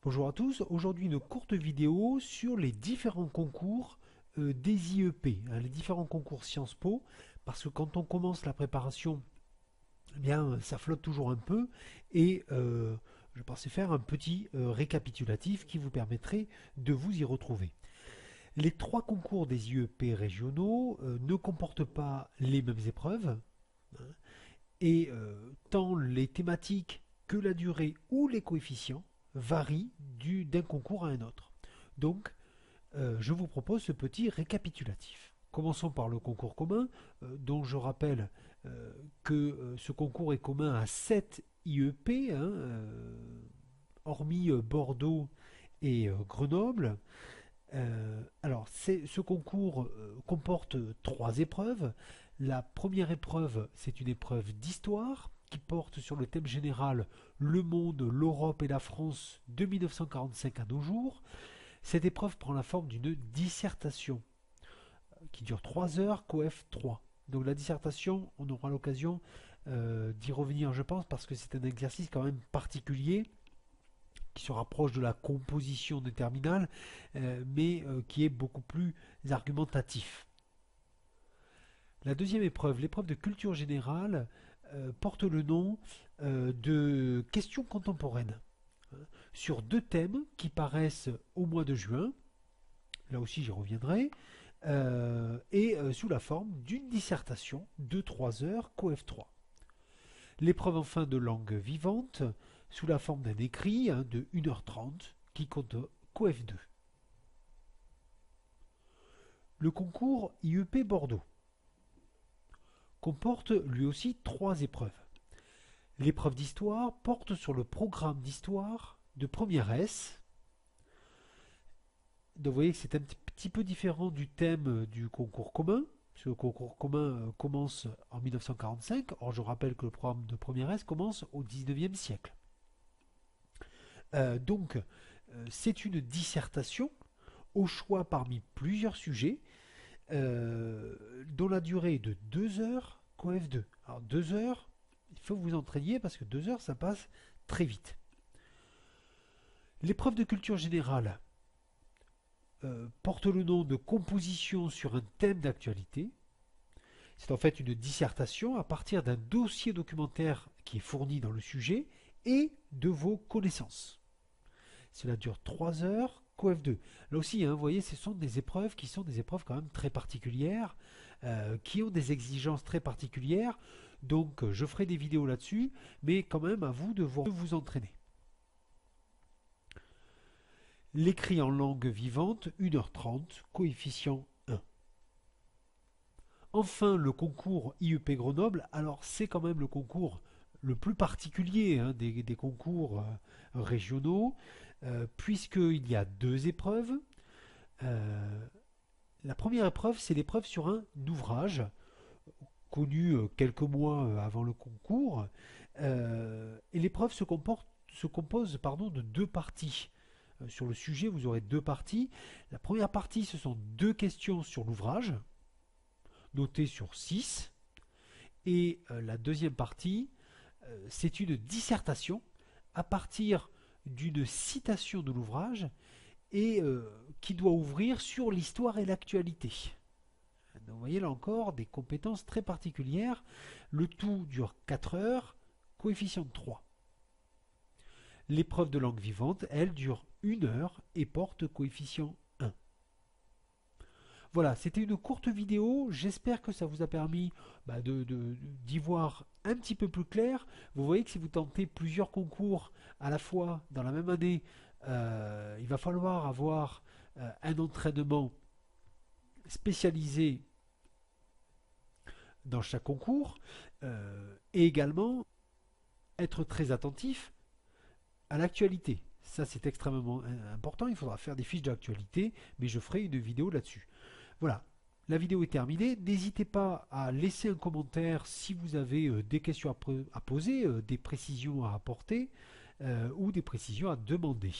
Bonjour à tous, aujourd'hui une courte vidéo sur les différents concours des IEP, hein, les différents concours Sciences Po, parce que quand on commence la préparation, eh bien ça flotte toujours un peu et je pensais faire un petit récapitulatif qui vous permettrait de vous y retrouver. Les trois concours des IEP régionaux ne comportent pas les mêmes épreuves, hein, et tant les thématiques que la durée ou les coefficients varient d'un concours à un autre. Donc, je vous propose ce petit récapitulatif. Commençons par le concours commun, dont je rappelle que ce concours est commun à 7 IEP, hein, hormis Bordeaux et Grenoble. Alors, ce concours comporte trois épreuves. La première épreuve, c'est une épreuve d'histoire qui porte sur le thème général le monde, l'Europe et la France de 1945 à nos jours. Cette épreuve prend la forme d'une dissertation qui dure 3 heures, coef 3. Donc la dissertation, on aura l'occasion d'y revenir, je pense, parce que c'est un exercice quand même particulier qui se rapproche de la composition des terminales, mais qui est beaucoup plus argumentatif. La deuxième épreuve, l'épreuve de culture générale, porte le nom de questions contemporaines, hein, sur deux thèmes qui paraissent au mois de juin, là aussi j'y reviendrai, et sous la forme d'une dissertation de 3 heures, coef 3. L'épreuve enfin de langue vivante, sous la forme d'un écrit, hein, de 1h30, qui compte coef 2. Le concours IEP Bordeaux comporte lui aussi trois épreuves. L'épreuve d'histoire porte sur le programme d'histoire de première S. Donc vous voyez que c'est un petit peu différent du thème du concours commun, parce que le concours commun commence en 1945. Or, je rappelle que le programme de première S commence au 19e siècle. C'est une dissertation au choix parmi plusieurs sujets, dont la durée est de 2 heures, coef 2. Alors 2 heures, il faut vous entraîner parce que 2 heures, ça passe très vite. L'épreuve de culture générale porte le nom de composition sur un thème d'actualité. C'est en fait une dissertation à partir d'un dossier documentaire qui est fourni dans le sujet et de vos connaissances. Cela dure 3 heures, coef 2. Là aussi, hein, vous voyez, ce sont des épreuves qui sont des épreuves quand même très particulières, qui ont des exigences très particulières. Donc, je ferai des vidéos là-dessus, mais quand même à vous de vous entraîner. L'écrit en langue vivante, 1h30, coefficient 1. Enfin, le concours IEP Grenoble, alors c'est quand même le concours le plus particulier, hein, des concours régionaux, puisqu'il y a deux épreuves. La première épreuve, c'est l'épreuve sur un ouvrage, connu quelques mois avant le concours, et l'épreuve se compose de deux parties. Sur le sujet, vous aurez deux parties. La première partie, ce sont deux questions sur l'ouvrage, notées sur 6. Et la deuxième partie, c'est une dissertation à partir d'une citation de l'ouvrage et qui doit ouvrir sur l'histoire et l'actualité. Donc, vous voyez là encore des compétences très particulières. Le tout dure 4 heures, coefficient de 3. L'épreuve de langue vivante, elle, dure 1 heure et porte coefficient 1. Voilà, c'était une courte vidéo. J'espère que ça vous a permis d'y voir un petit peu plus clair. Vous voyez que si vous tentez plusieurs concours à la fois dans la même année, il va falloir avoir un entraînement spécialisé dans chaque concours, et également être très attentif à l'actualité. Ça, c'est extrêmement important. Il faudra faire des fiches d'actualité, mais je ferai une vidéo là-dessus. Voilà, la vidéo est terminée. N'hésitez pas à laisser un commentaire si vous avez des questions à poser, des précisions à apporter ou des précisions à demander.